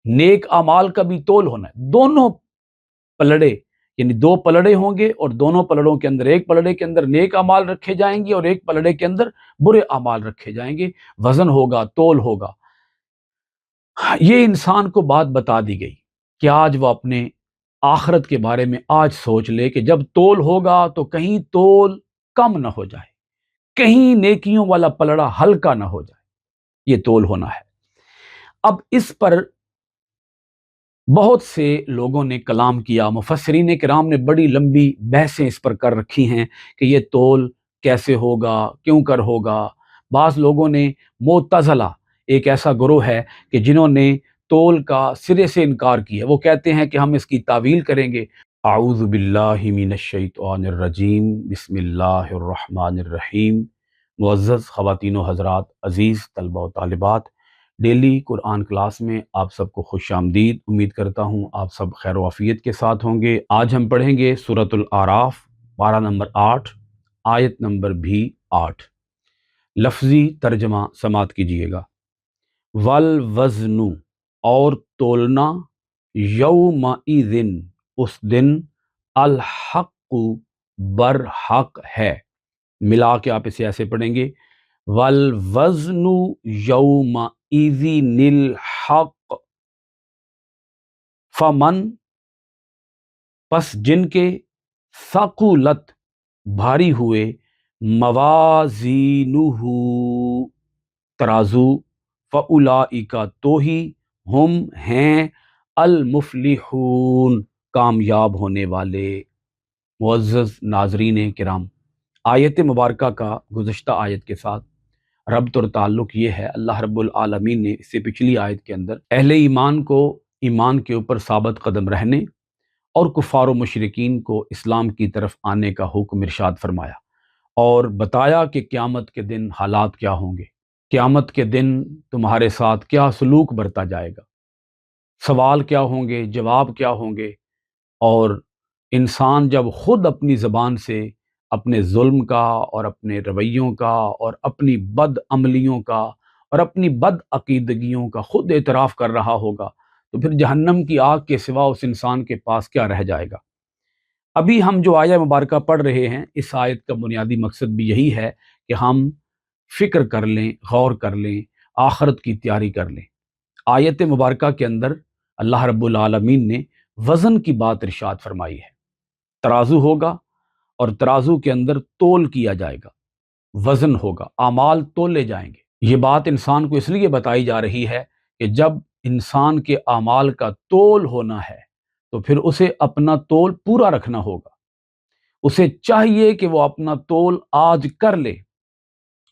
नेक अमाल का भी तोल होना है। दोनों पलड़े, यानी दो पलड़े होंगे और दोनों पलड़ों के अंदर, एक पलड़े के अंदर नेक अमाल रखे जाएंगे और एक पलड़े के अंदर बुरे अमाल रखे जाएंगे। वजन होगा, तोल होगा। ये इंसान को बात बता दी गई कि आज वो अपने आखिरत के बारे में आज सोच ले कि जब तोल होगा तो कहीं तोल कम ना हो जाए, कहीं नेकियों वाला पलड़ा हल्का ना हो जाए। ये तोल होना है। अब इस पर बहुत से लोगों ने कलाम किया, मुफस्सिरीन किराम ने बड़ी लंबी बहसें इस पर कर रखी हैं कि ये तोल कैसे होगा, क्यों कर होगा। बाज़ लोगों ने, मुअतज़िला एक ऐसा गुरूह है कि जिन्होंने तोल का सिरे से इनकार किया, वो कहते हैं कि हम इसकी तावील करेंगे। आऊज़ु बिल्लाहि मिनश शैतानिर रजीम, बिस्मिल्लाहिर रहमानिर रहीम। मुअज़्ज़ज़ ख़वातीन व हज़रात, अज़ीज़ तलबा व तालिबात, डेली कुरान क्लास में आप सबको खुश आमदीद। उम्मीद करता हूँ आप सब खैर वाफियत के साथ होंगे। आज हम पढ़ेंगे सूरतुल आराफ, पारा नंबर 8, आयत नंबर भी 8। लफ्ज़ी तर्जमा समात कीजिएगा। वल वज़नु, और तोलना, यौमइज़िन, उस दिन, अल हक़्क़ु, बर हक है। मिला के आप इसे ऐसे पढ़ेंगे, वल वज़नु यौमइज़िनिल हक़, फमन, पस जिनके, सकुलत, भारी हुए, मवाज़ीनुहु, तराजू, फ़उलाइका, तो ही, हम हैं, अल मुफ़लिहून, कामयाब होने वाले। मुअज़्ज़ज़ नाज़रीन किराम, आयत मुबारका का गुज़श्ता आयत के साथ रब्त और ताल्लुक़ ये है, अल्लाह रब्बुल आलमीन ने इससे पिछली आयत के अंदर अहले ईमान को ईमान के ऊपर साबित कदम रहने और कुफ़ार व मुशरिकीन को इस्लाम की तरफ आने का हुक्म इरशाद फरमाया और बताया कि क़यामत के दिन हालात क्या होंगे, क़यामत के दिन तुम्हारे साथ क्या सलूक बरता जाएगा, सवाल क्या होंगे, जवाब क्या होंगे। और इंसान जब खुद अपनी ज़बान से अपने जुल्म का और अपने रवैयों का और अपनी बद अमलियों का और अपनी बद अकीदगियों का खुद एतराफ़ कर रहा होगा, तो फिर जहन्नम की आग के सिवा उस इंसान के पास क्या रह जाएगा। अभी हम जो आया मुबारका पढ़ रहे हैं, इस आयत का बुनियादी मकसद भी यही है कि हम फ़िक्र कर लें, गौर कर लें, आखिरत की तैयारी कर लें। आयत मुबारका के अंदर अल्लाह रब्बुल आलमीन ने वज़न की बात इरशाद फरमाई है। तराजू होगा और तराजू के अंदर तोल किया जाएगा, वज़न होगा, आमाल तोले जाएंगे। ये बात इंसान को इसलिए बताई जा रही है कि जब इंसान के आमाल का तोल होना है तो फिर उसे अपना तोल पूरा रखना होगा। उसे चाहिए कि वो अपना तोल आज कर ले,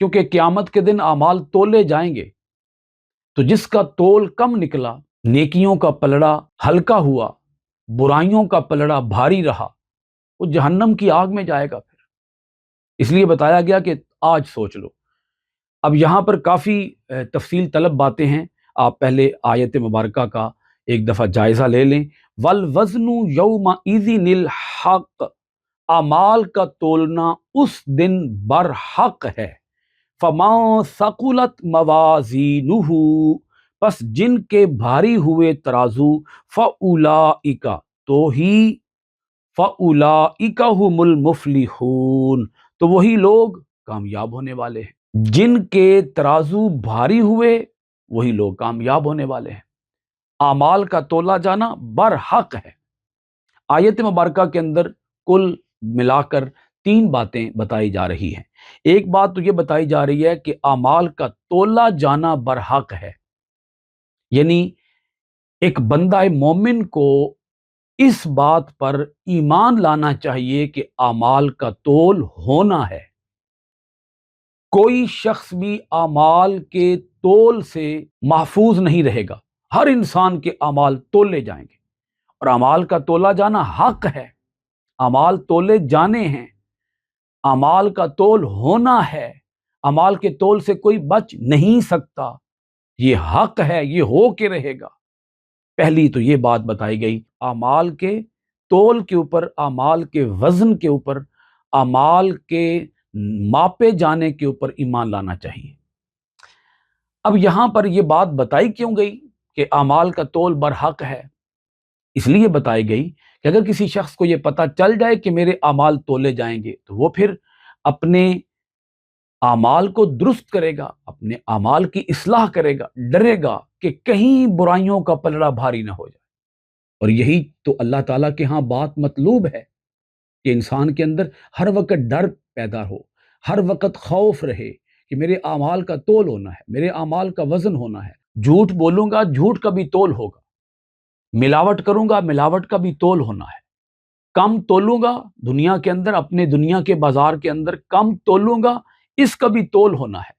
क्योंकि क़यामत के दिन आमाल तोले जाएंगे। तो जिसका तोल कम निकला, नेकियों का पलड़ा हल्का हुआ, बुराइयों का पलड़ा भारी रहा, वो जहन्नम की आग में जाएगा। फिर इसलिए बताया गया कि आज सोच लो। अब यहाँ पर काफ़ी तफसील तलब बातें हैं। आप पहले आयत मुबारका का एक दफ़ा जायज़ा ले लें। वल वज़नु यौमइज़िनिल हक़, अमाल का तोलना उस दिन बर हक है। फमा सकुलत मवाज़ीनुहु, बस जिनके भारी हुए तराजू, फ़उलाइका, तो ही, फ़उलाइका हुमुल मुफ़लिहून, तो वही लोग कामयाब होने वाले हैं। जिनके तराजू भारी हुए वही लोग कामयाब होने वाले हैं। आमाल का तोला जाना बर हक है। आयत मुबारका के अंदर कुल मिलाकर 3 बातें बताई जा रही हैं। एक बात तो ये बताई जा रही है कि आमाल का तोला जाना बरहक है, यानी एक बंदा मोमिन को इस बात पर ईमान लाना चाहिए कि आमाल का तोल होना है। कोई शख्स भी आमाल के तोल से महफूज नहीं रहेगा। हर इंसान के आमाल तोले जाएंगे और आमाल का तोला जाना हक है। अमाल तोले जाने हैं, अमाल का तोल होना है। अमाल के तोल से कोई बच नहीं सकता, ये हक है, ये हो के रहेगा। पहली तो ये बात बताई गई, अमाल के तोल के ऊपर, अमाल के वजन के ऊपर, अमाल के मापे जाने के ऊपर ईमान लाना चाहिए। अब यहां पर यह बात बताई क्यों गई کہ اعمال کا تول برحق ہے، اس لیے بتائی گئی کہ اگر کسی شخص کو یہ پتہ چل جائے کہ میرے اعمال تولے جائیں گے تو وہ پھر اپنے اعمال کو درست کرے گا، اپنے اعمال کی اصلاح کرے گا، ڈرے گا کہ کہیں برائیوں کا پلڑا بھاری نہ ہو جائے۔ اور یہی تو اللہ تعالیٰ کے ہاں بات مطلوب ہے کہ انسان کے اندر ہر وقت ڈر پیدا ہو، ہر وقت خوف رہے کہ میرے اعمال کا تول ہونا ہے، میرے اعمال کا وزن ہونا ہے۔ جھوٹ بولوں گا، جھوٹ کا بھی تول ہوگا، ملاوٹ کروں گا، ملاوٹ کا بھی تول ہونا ہے، کم تولوں گا دنیا کے اندر، اپنے دنیا کے بازار کے اندر کم تولوں گا، اس کا بھی تول ہونا ہے۔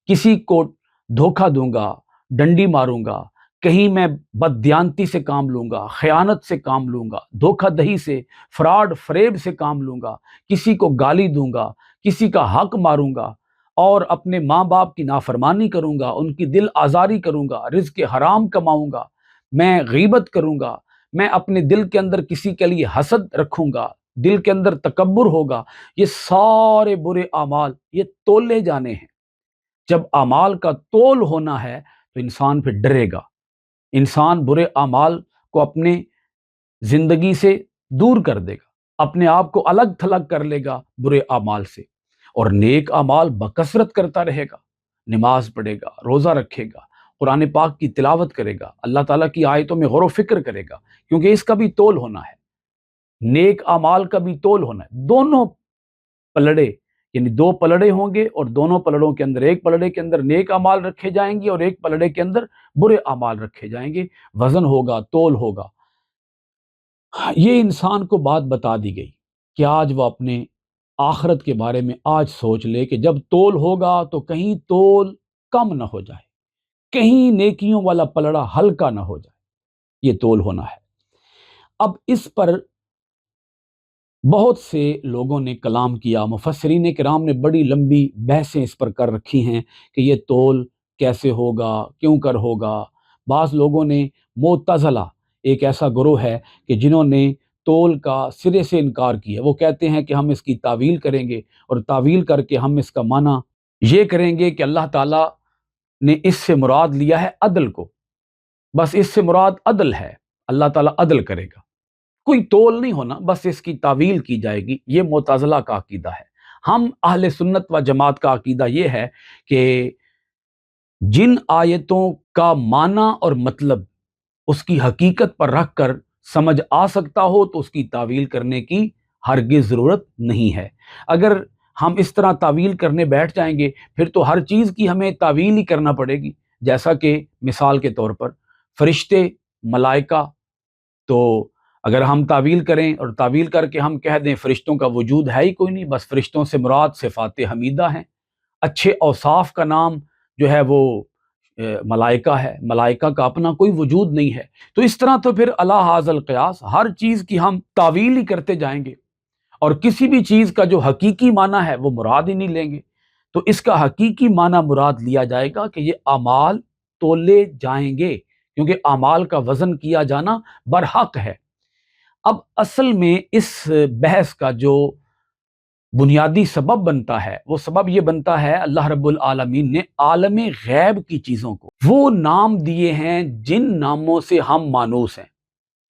کسی کو دھوکہ دوں گا، ڈنڈی ماروں گا، کہیں میں بددیانتی سے کام لوں گا، خیانت سے کام لوں گا، دھوکہ دہی سے، فراڈ فریب سے کام لوں گا، کسی کو گالی دوں گا، کسی کا حق ماروں گا، اور اپنے ماں باپ کی نافرمانی کروں گا، ان کی دل آزاری کروں گا، رزق حرام کماؤں گا، میں غیبت کروں گا، میں اپنے دل کے اندر کسی کے لیے حسد رکھوں گا، دل کے اندر تکبر ہوگا، یہ سارے برے اعمال یہ تولے جانے ہیں۔ جب اعمال کا تول ہونا ہے تو انسان پھر ڈرے گا، انسان برے اعمال کو اپنے زندگی سے دور کر دے گا، اپنے آپ کو الگ تھلگ کر لے گا برے اعمال سے، اور نیک اعمال بکثرت کرتا رہے گا، نماز پڑھے گا، روزہ رکھے گا، قرآن پاک کی تلاوت کرے گا، اللہ تعالیٰ کی آیتوں میں غور و فکر کرے گا، کیونکہ اس کا بھی تول ہونا ہے، نیک اعمال کا بھی تول ہونا ہے۔ دونوں پلڑے، یعنی دو پلڑے ہوں گے، اور دونوں پلڑوں کے اندر، ایک پلڑے کے اندر نیک اعمال رکھے جائیں گے اور ایک پلڑے کے اندر برے اعمال رکھے جائیں گے، وزن ہوگا، تول ہوگا۔ یہ انسان کو بات بتا دی گئی کہ آج وہ اپنے آخرت کے بارے میں آج سوچ لے کہ جب تول ہوگا تو کہیں تول کم نہ ہو جائے، کہیں نیکیوں والا پلڑا ہلکا نہ ہو جائے، یہ تول ہونا ہے۔ اب اس پر بہت سے لوگوں نے کلام کیا، مفسرین کرام نے بڑی لمبی بحثیں اس پر کر رکھی ہیں کہ یہ تول کیسے ہوگا، کیوں کر ہوگا۔ بعض لوگوں نے، معتزلہ ایک ایسا گروہ ہے کہ جنہوں نے تول کا سرے سے انکار کیا، وہ کہتے ہیں کہ ہم اس کی تعویل کریں گے، اور تعویل کر کے ہم اس کا معنی یہ کریں گے کہ اللہ تعالیٰ نے اس سے مراد لیا ہے عدل کو، بس اس سے مراد عدل ہے، اللہ تعالیٰ عدل کرے گا، کوئی تول نہیں ہونا، بس اس کی تعویل کی جائے گی۔ یہ معتزلہ کا عقیدہ ہے۔ ہم اہل سنت و جماعت کا عقیدہ یہ ہے کہ جن آیتوں کا معنی اور مطلب اس کی حقیقت پر رکھ کر سمجھ آ سکتا ہو تو اس کی تعویل کرنے کی ہرگز ضرورت نہیں ہے۔ اگر ہم اس طرح تعویل کرنے بیٹھ جائیں گے پھر تو ہر چیز کی ہمیں تعویل ہی کرنا پڑے گی، جیسا کہ مثال کے طور پر فرشتے، ملائکہ، تو اگر ہم تعویل کریں اور تعویل کر کے ہم کہہ دیں فرشتوں کا وجود ہے ہی کوئی نہیں، بس فرشتوں سے مراد صفات حمیدہ ہیں، اچھے اوصاف کا نام جو ہے وہ ملائکہ ہے، ملائکہ کا اپنا کوئی وجود نہیں ہے، تو اس طرح تو پھر الی ھذا القیاس ہر چیز کی ہم تعویل ہی کرتے جائیں گے، اور کسی بھی چیز کا جو حقیقی معنی ہے وہ مراد ہی نہیں لیں گے۔ تو اس کا حقیقی معنی مراد لیا جائے گا کہ یہ اعمال تولے جائیں گے، کیونکہ اعمال کا وزن کیا جانا برحق ہے۔ اب اصل میں اس بحث کا جو بنیادی سبب بنتا ہے وہ سبب یہ بنتا ہے، اللہ رب العالمین نے عالم غیب کی چیزوں کو وہ نام دیے ہیں جن ناموں سے ہم مانوس ہیں،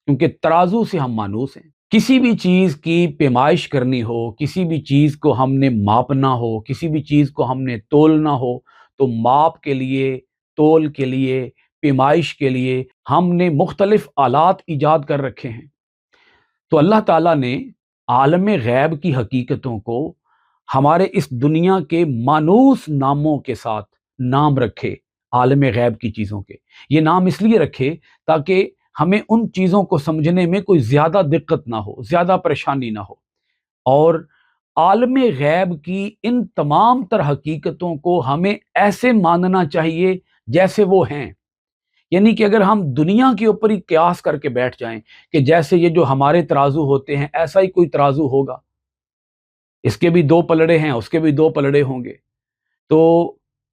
کیونکہ ترازو سے ہم مانوس ہیں۔ کسی بھی چیز کی پیمائش کرنی ہو، کسی بھی چیز کو ہم نے ماپنا ہو، کسی بھی چیز کو ہم نے تولنا ہو، تو ماپ کے لیے، تول کے لیے، پیمائش کے لیے ہم نے مختلف آلات ایجاد کر رکھے ہیں۔ تو اللہ تعالیٰ نے عالم غیب کی حقیقتوں کو ہمارے اس دنیا کے مانوس ناموں کے ساتھ نام رکھے، عالم غیب کی چیزوں کے یہ نام اس لیے رکھے تاکہ ہمیں ان چیزوں کو سمجھنے میں کوئی زیادہ دقت نہ ہو، زیادہ پریشانی نہ ہو، اور عالم غیب کی ان تمام تر حقیقتوں کو ہمیں ایسے ماننا چاہیے جیسے وہ ہیں، یعنی کہ اگر ہم دنیا کے اوپر ہی قیاس کر کے بیٹھ جائیں کہ جیسے یہ جو ہمارے ترازو ہوتے ہیں ایسا ہی کوئی ترازو ہوگا، اس کے بھی دو پلڑے ہیں، اس کے بھی دو پلڑے ہوں گے، تو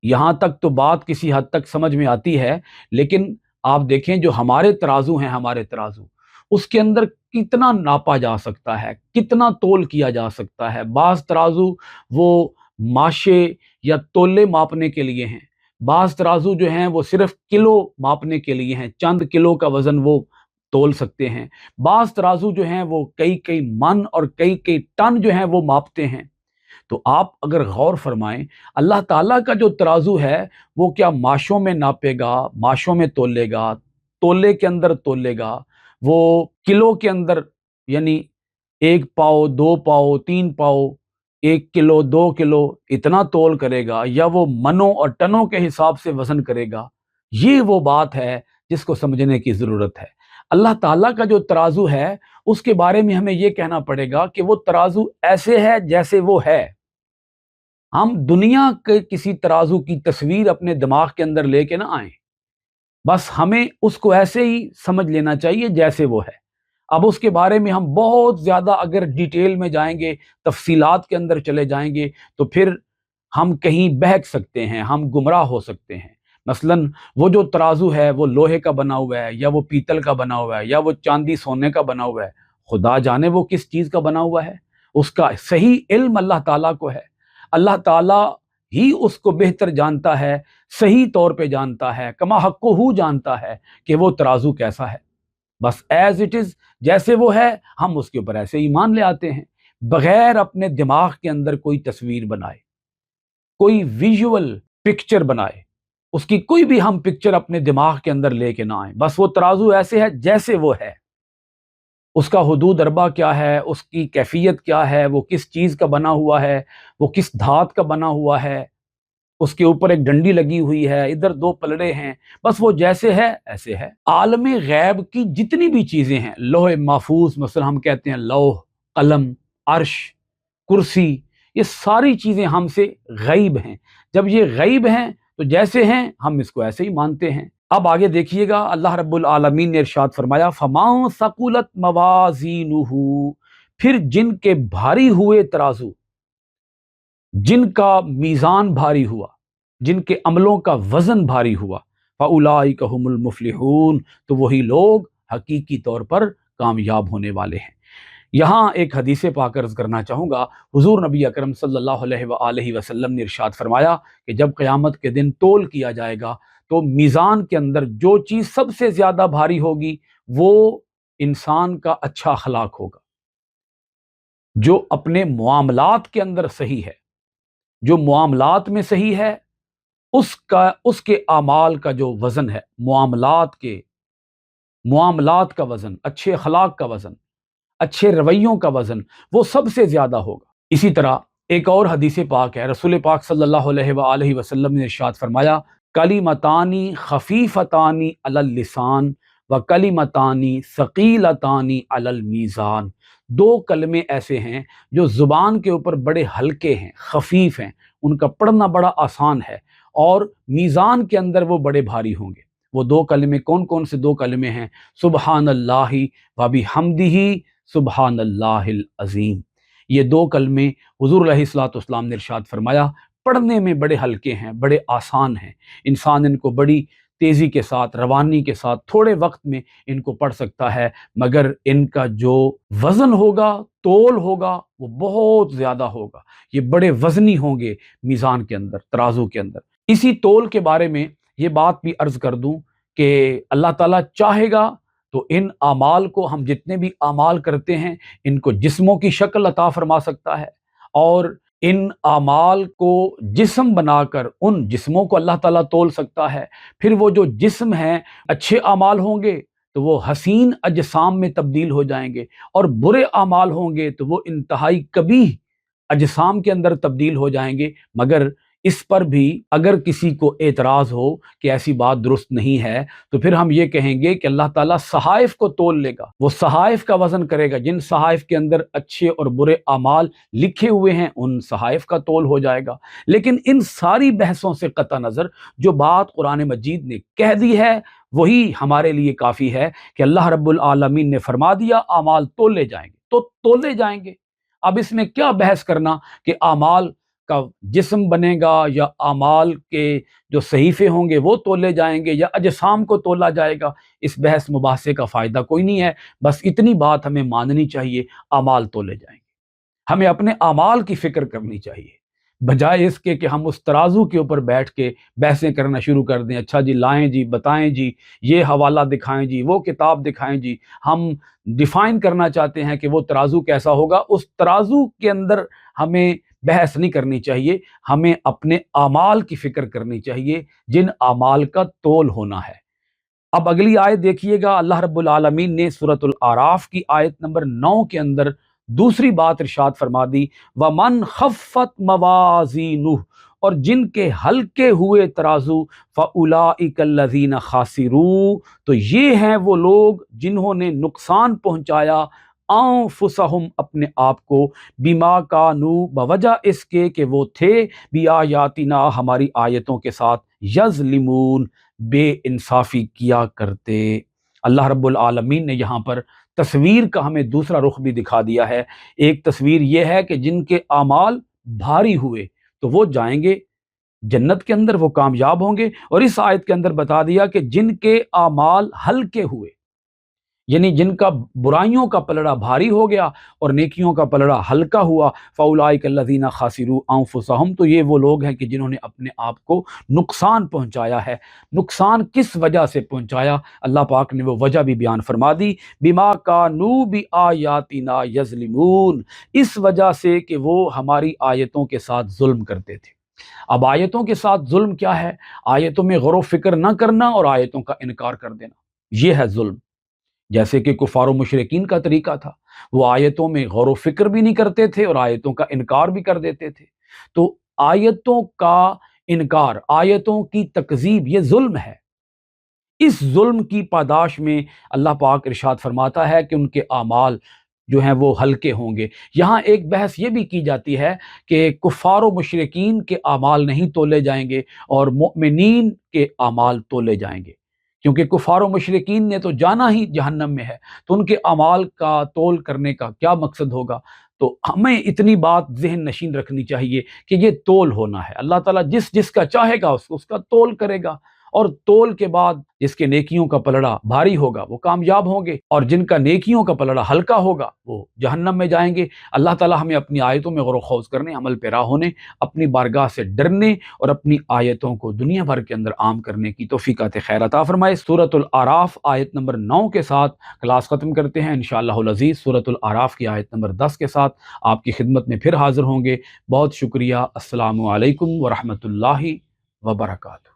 یہاں تک تو بات کسی حد تک سمجھ میں آتی ہے، لیکن آپ دیکھیں جو ہمارے ترازو ہیں، ہمارے ترازو اس کے اندر کتنا ناپا جا سکتا ہے، کتنا تول کیا جا سکتا ہے۔ بعض ترازو وہ ماشے یا تولے ماپنے کے لیے ہیں، بعض तराजू जो हैं वो सिर्फ किलो मापने के लिए हैं, चंद किलो का वजन वो तोल सकते हैं। बाज़ तराजू जो हैं वो कई कई मन और कई कई टन जो हैं वो मापते हैं। तो आप अगर गौर फरमाएं, अल्लाह ताला का जो तराजू है वो क्या माशों में नापेगा, माशों में तोलेगा, तोले के अंदर तोलेगा, वो किलो के अंदर, यानी 1 पाव 2 पाव 3 पाव, 1 किलो 2 किलो इतना तोल करेगा, या वो मनों और टनों के हिसाब से वजन करेगा? ये वो बात है जिसको समझने की जरूरत है। अल्लाह ताला का जो तराजू है उसके बारे में हमें ये कहना पड़ेगा कि वो तराजू ऐसे है जैसे वो है। हम दुनिया के किसी तराजू की तस्वीर अपने दिमाग के अंदर लेके ना आए, बस हमें उसको ऐसे ही समझ लेना चाहिए जैसे वो है। अब उसके बारे में हम बहुत ज़्यादा अगर डिटेल में जाएंगे, तफसीलात के अंदर चले जाएंगे, तो फिर हम कहीं बहक सकते हैं, हम गुमराह हो सकते हैं। मसलन वो जो तराजू है वो लोहे का बना हुआ है, या वो पीतल का बना हुआ है, या वो चांदी सोने का बना हुआ है, खुदा जाने वो किस चीज़ का बना हुआ है। उसका सही इल्म अल्लाह ताला को है। अल्लाह ताला ही उसको बेहतर जानता है, सही तौर पे जानता है, कमा हक्कुहू जानता है कि वो तराजू कैसा है। बस एज इट इज, जैसे वो है हम उसके ऊपर ऐसे ही मान ले आते हैं, बगैर अपने दिमाग के अंदर कोई तस्वीर बनाए, कोई विजुअल पिक्चर बनाए, उसकी कोई भी हम पिक्चर अपने दिमाग के अंदर लेके ना आए। बस वो तराजू ऐसे है जैसे वो है। उसका हुदूद अरबा क्या है, उसकी कैफियत क्या है, वो किस चीज़ का बना हुआ है, वो किस धात का बना हुआ है, उसके ऊपर एक डंडी लगी हुई है, इधर 2 पलड़े हैं, बस वो जैसे है ऐसे है। आलम गैब की जितनी भी चीज़ें हैं, लोहे महफूज मसलन हम कहते हैं, लौह, कलम, अर्श, कुर्सी, ये सारी चीज़ें हमसे गैब हैं। जब ये गैब हैं तो जैसे हैं हम इसको ऐसे ही मानते हैं। अब आगे देखिएगा, अल्लाह रब्बुल आलमीन ने इरशाद फरमाया, फमा सकुलत मवाजीनुहु, फिर जिनके भारी हुए तराजू, जिनका मीज़ान भारी हुआ, जिनके अमलों का वज़न भारी हुआ, फ़उलाइका हुमुल मुफ़्लिहून, तो वही लोग हकीकी तौर पर कामयाब होने वाले हैं। यहाँ एक हदीस पाक अर्ज़ करना चाहूँगा। हुज़ूर नबी अकरम सल्लल्लाहु अलैहि वसल्लम ने इरशाद फरमाया कि जब क़यामत के दिन तोल किया जाएगा तो मीज़ान के अंदर जो चीज़ सबसे ज़्यादा भारी होगी वो इंसान का अच्छा अखलाक होगा, जो अपने मुआमलात के अंदर सही है, जो मुआमलात में सही है, उसका उसके अमाल का जो वज़न है, मुआमलात का वज़न, अच्छे अखलाक का वज़न, अच्छे रवैयों का वज़न, वो सबसे ज़्यादा होगा। इसी तरह एक और हदीस पाक है, रसूल पाक सल्लल्लाहु अलैहि वसल्लम ने इरशाद फरमाया, कलिमतानी खफीफतानी अलल लिसान व कलिमतानी सकीलतानी अलल मीज़ान। 2 कलमे ऐसे हैं जो ज़ुबान के ऊपर बड़े हल्के हैं, खफीफ हैं, उनका पढ़ना बड़ा आसान है, और मीज़ान के अंदर वो बड़े भारी होंगे। वो 2 कलमे कौन कौन से 2 कलमे हैं? सुबहानल्लाहि व बिहम्दिही सुबहानल्लाहिल अज़ीम। ये 2 कलमे हुज़ूर अलैहिस्सलातु वस्सलाम ने इरशाद फरमाया, पढ़ने में बड़े हल्के हैं, बड़े आसान हैं, इंसान इनको बड़ी तेज़ी के साथ, रवानी के साथ, थोड़े वक्त में इनको पढ़ सकता है, मगर इनका जो वज़न होगा, तोल होगा, वो बहुत ज़्यादा होगा। ये बड़े वज़नी होंगे मीज़ान के अंदर, तराजू के अंदर। इसी तोल के बारे में ये बात भी अर्ज़ कर दूं कि अल्लाह ताला चाहेगा तो इन आमाल को, हम जितने भी आमाल करते हैं, इनको जिस्मों की शक्ल अता फरमा सकता है, और इन आमाल को जिस्म बनाकर उन जिस्मों को अल्लाह ताला तोल सकता है। फिर वो जो जिस्म हैं, अच्छे आमाल होंगे तो वो हसीन अजसाम में तब्दील हो जाएंगे, और बुरे आमाल होंगे तो वो इंतहाई कबीह अजसाम के अंदर तब्दील हो जाएंगे। मगर इस पर भी अगर किसी को एतराज़ हो कि ऐसी बात दुरुस्त नहीं है, तो फिर हम ये कहेंगे कि अल्लाह ताला सहाइफ को तोल लेगा, वो सहाइफ का वज़न करेगा। जिन सहाइफ के अंदर अच्छे और बुरे अमाल लिखे हुए हैं उन सहाइफ का तोल हो जाएगा। लेकिन इन सारी बहसों से कता नज़र, जो बात कुरान मजीद ने कह दी है वही हमारे लिए काफ़ी है कि अल्लाह रब्बुल आलमीन ने फरमा दिया अमाल तोले जाएंगे तो तोले जाएंगे। अब इसमें क्या बहस करना कि अमाल का जिस्म बनेगा या अमाल के जो सहीफे होंगे वो तोले जाएंगे या अजसाम को तोला जाएगा। इस बहस मुबासे का फ़ायदा कोई नहीं है। बस इतनी बात हमें माननी चाहिए, अमाल तोले जाएंगे। हमें अपने अमाल की फ़िक्र करनी चाहिए। بجائے اس کے کہ ہم اس ترازو کے اوپر بیٹھ کے بحثیں کرنا شروع کر دیں، اچھا جی لائیں جی، بتائیں جی، یہ حوالہ دکھائیں جی، وہ کتاب دکھائیں جی، ہم ڈیفائن کرنا چاہتے ہیں کہ وہ ترازو کیسا ہوگا، اس ترازو کے اندر ہمیں بحث نہیں کرنی چاہیے، ہمیں اپنے اعمال کی فکر کرنی چاہیے جن اعمال کا تول ہونا ہے۔ اب اگلی آیت دیکھیے گا، اللہ رب العالمین نے سورۃ الاعراف کی آیت نمبر 9 کے اندر دوسری بات ارشاد فرما دی، وَمَنْ خَفَّتْ مَوَازِينُهُ، اور جن کے ہلکے ہوئے ترازو، فَأُولَئِكَ الَّذِينَ خَاسِرُوا، تو یہ ہیں وہ لوگ جنہوں نے نقصان پہنچایا انفسہم اپنے آپ کو، بما کانوا بوجہ اس کے کہ وہ تھے بیااتنا ہماری آیتوں کے ساتھ، یظلمون بے انصافی کیا کرتے۔ اللہ رب العالمین نے یہاں پر تصویر کا ہمیں دوسرا رخ بھی دکھا دیا ہے۔ ایک تصویر یہ ہے کہ جن کے اعمال بھاری ہوئے تو وہ جائیں گے جنت کے اندر، وہ کامیاب ہوں گے، اور اس آیت کے اندر بتا دیا کہ جن کے اعمال ہلکے ہوئے، یعنی جن کا برائیوں کا پلڑا بھاری ہو گیا اور نیکیوں کا پلڑا ہلکا ہوا، فَأُولَئِكَ الَّذِينَ خَسِرُوا أَنفُسَهُمْ، تو یہ وہ لوگ ہیں کہ جنہوں نے اپنے آپ کو نقصان پہنچایا ہے۔ نقصان کس وجہ سے پہنچایا؟ اللہ پاک نے وہ وجہ بھی بیان فرما دی، بِمَا كَانُوا بِآيَاتِنَا يَظْلِمُونَ، اس وجہ سے کہ وہ ہماری آیتوں کے ساتھ ظلم کرتے تھے۔ اب آیتوں کے ساتھ ظلم کیا ہے؟ آیتوں میں غور و فکر نہ کرنا اور آیتوں کا انکار کر دینا، یہ ہے ظلم۔ جیسے کہ کفار و مشرکین کا طریقہ تھا، وہ آیتوں میں غور و فکر بھی نہیں کرتے تھے اور آیتوں کا انکار بھی کر دیتے تھے۔ تو آیتوں کا انکار، آیتوں کی تکذیب، یہ ظلم ہے۔ اس ظلم کی پاداش میں اللہ پاک ارشاد فرماتا ہے کہ ان کے اعمال جو ہیں وہ ہلکے ہوں گے۔ یہاں ایک بحث یہ بھی کی جاتی ہے کہ کفار و مشرکین کے اعمال نہیں تولے جائیں گے اور مؤمنین کے اعمال تولے جائیں گے، کیونکہ کفار و مشرکین نے تو جانا ہی جہنم میں ہے، تو ان کے اعمال کا تول کرنے کا کیا مقصد ہوگا؟ تو ہمیں اتنی بات ذہن نشین رکھنی چاہیے کہ یہ تول ہونا ہے، اللہ تعالیٰ جس جس کا چاہے گا اس کا تول کرے گا، اور تول کے بعد جس کے نیکیوں کا پلڑا بھاری ہوگا وہ کامیاب ہوں گے، اور جن کا نیکیوں کا پلڑا ہلکا ہوگا وہ جہنم میں جائیں گے۔ اللہ تعالیٰ ہمیں اپنی آیتوں میں غور و خوض کرنے، عمل پیرا ہونے، اپنی بارگاہ سے ڈرنے اور اپنی آیتوں کو دنیا بھر کے اندر عام کرنے کی توفیقات خیر عطا فرمائے۔ سورۃ الاعراف آیت نمبر 9 کے ساتھ کلاس ختم کرتے ہیں انشاءاللہ العزیز۔ سورۃ الاعراف کی آیت نمبر 10 کے ساتھ آپ کی خدمت میں پھر حاضر ہوں گے۔ بہت شکریہ۔ السلام علیکم ورحمۃ اللہ وبرکاتہ۔